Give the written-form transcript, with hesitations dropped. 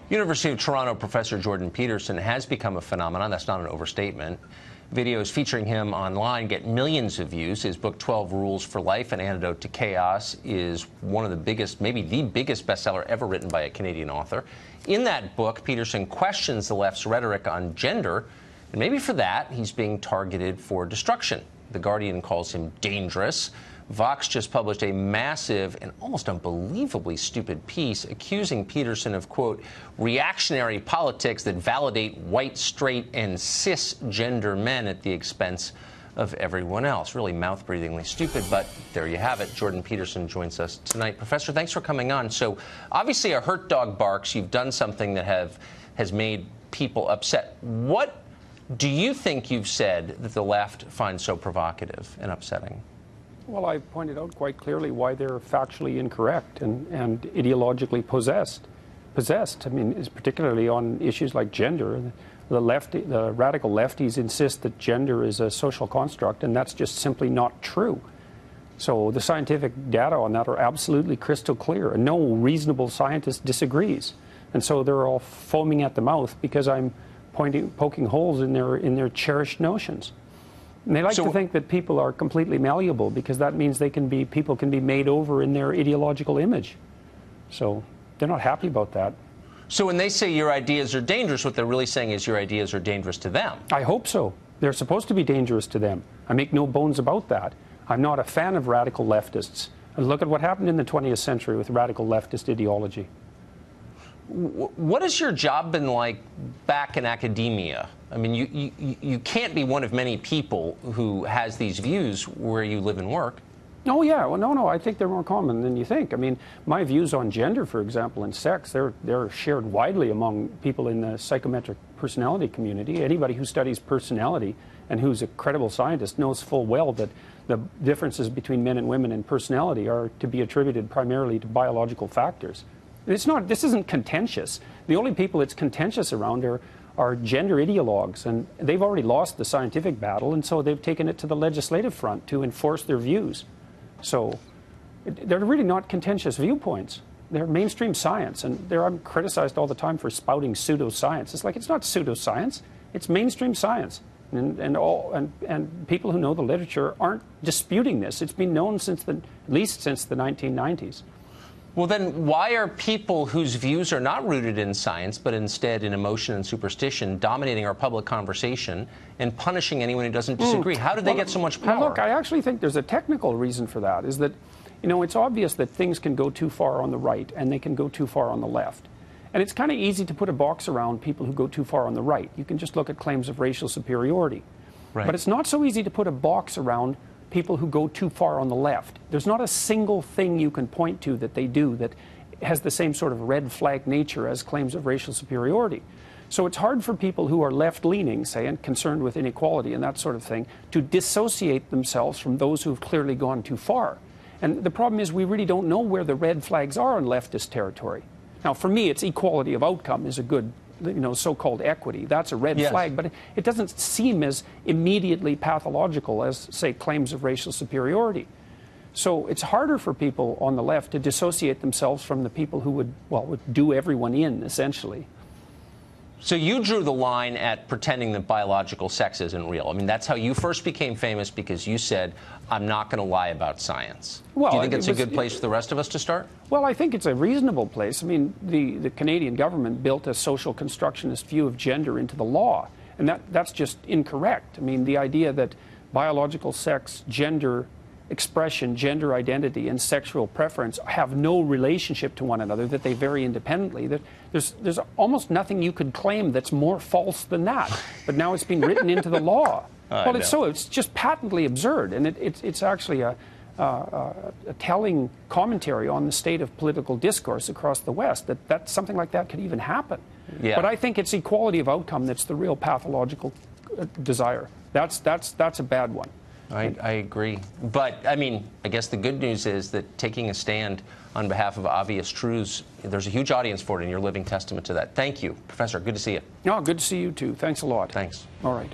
University of Toronto professor Jordan Peterson has become a phenomenon. That's not an overstatement. Videos featuring him online get millions of views. His book, 12 Rules for Life, An Antidote to Chaos, is one of the biggest, maybe the biggest bestseller ever written by a Canadian author. In that book, Peterson questions the left's rhetoric on gender, and maybe for that, he's being targeted for destruction. The Guardian calls him dangerous. Vox just published a massive and almost unbelievably stupid piece accusing Peterson of, quote, reactionary politics that validate white, straight, and cisgender men at the expense of everyone else. Really mouth-breathingly stupid, but there you have it. Jordan Peterson joins us tonight. Professor, thanks for coming on. So obviously a hurt dog barks. You've done something that has made people upset. What do you think you've said that the left finds so provocative and upsetting? Well, I pointed out quite clearly why they're factually incorrect and ideologically possessed. I mean, is particularly on issues like gender. The radical lefties insist that gender is a social construct, and that's just simply not true. So the scientific data on that are absolutely crystal clear, and no reasonable scientist disagrees. And so they're all foaming at the mouth because I'm poking holes in their cherished notions. And they like to think that people are completely malleable because that means people can be made over in their ideological image. So they're not happy about that. So when they say your ideas are dangerous, what they're really saying is your ideas are dangerous to them. I hope so. They're supposed to be dangerous to them. I make no bones about that. I'm not a fan of radical leftists. And look at what happened in the 20th century with radical leftist ideology. What has your job been like back in academia? I mean, you can't be one of many people who has these views where you live and work. Oh, yeah. Well, no, I think they're more common than you think. I mean, my views on gender, for example, and sex, they're shared widely among people in the psychometric personality community. Anybody who studies personality and who's a credible scientist knows full well that the differences between men and women in personality are to be attributed primarily to biological factors. This isn't contentious. The only people it's contentious around are gender ideologues, and they've already lost the scientific battle, and so they've taken it to the legislative front to enforce their views. So they're really not contentious viewpoints. They're mainstream science, and I'm criticized all the time for spouting pseudoscience. It's like, it's not pseudoscience, it's mainstream science. And people who know the literature aren't disputing this. It's been known at least since the 1990s. Well, then why are people whose views are not rooted in science, but instead in emotion and superstition, dominating our public conversation and punishing anyone who doesn't disagree? How did they get so much power? Look, I actually think there's a technical reason for that, is that, you know, it's obvious that things can go too far on the right and they can go too far on the left. And it's kind of easy to put a box around people who go too far on the right. You can just look at claims of racial superiority. Right. But it's not so easy to put a box around people who go too far on the left. There's not a single thing you can point to that they do that has the same sort of red flag nature as claims of racial superiority. So it's hard for people who are left-leaning, say, and concerned with inequality and that sort of thing, to dissociate themselves from those who've clearly gone too far. And the problem is we really don't know where the red flags are in leftist territory. Now, for me, it's equality of outcome is a good, you know, so-called equity. That's a red flag, but it doesn't seem as immediately pathological as, say, claims of racial superiority. So it's harder for people on the left to dissociate themselves from the people who would do everyone in, essentially. So you drew the line at pretending that biological sex isn't real. I mean, that's how you first became famous, because you said, I'm not going to lie about science. Well, do you think it's a good place for the rest of us to start? Well, I think it's a reasonable place. I mean, the Canadian government built a social constructionist view of gender into the law, and that's just incorrect. I mean, the idea that biological sex, gender expression, gender identity, and sexual preference have no relationship to one another, that they vary independently, that there's almost nothing you could claim that's more false than that. But now it's been written into the law. Well, it's just patently absurd, and it's actually a telling commentary on the state of political discourse across the West, that something like that could even happen. Yeah. But I think it's equality of outcome that's the real pathological desire. That's a bad one. I agree. But, I mean, I guess the good news is that taking a stand on behalf of obvious truths, there's a huge audience for it, and you're a living testament to that. Thank you, Professor. Good to see you. No, good to see you, too. Thanks a lot. Thanks. All right.